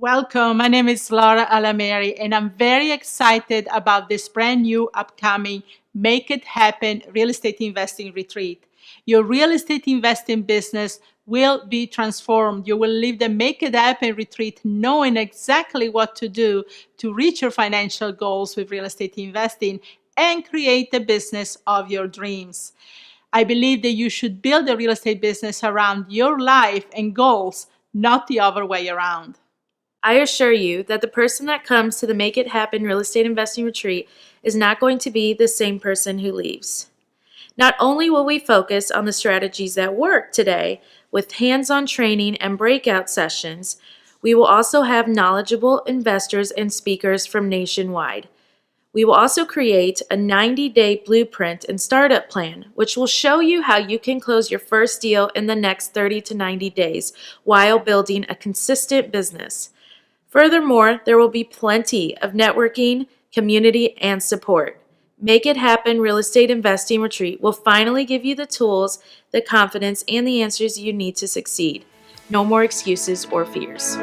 Welcome. My name is Laura Alamery, and I'm very excited about this brand new upcoming Make It Happen Real Estate Investing Retreat. Your real estate investing business will be transformed. You will leave the Make It Happen Retreat knowing exactly what to do to reach your financial goals with real estate investing and create the business of your dreams. I believe that you should build a real estate business around your life and goals, not the other way around. I assure you that the person that comes to the Make It Happen Real Estate Investing Retreat is not going to be the same person who leaves. Not only will we focus on the strategies that work today with hands-on training and breakout sessions, we will also have knowledgeable investors and speakers from nationwide. We will also create a 90-day blueprint and startup plan, which will show you how you can close your first deal in the next 30 to 90 days while building a consistent business. Furthermore, there will be plenty of networking, community, and support. Make It Happen Real Estate Investing Retreat will finally give you the tools, the confidence, and the answers you need to succeed. No more excuses or fears.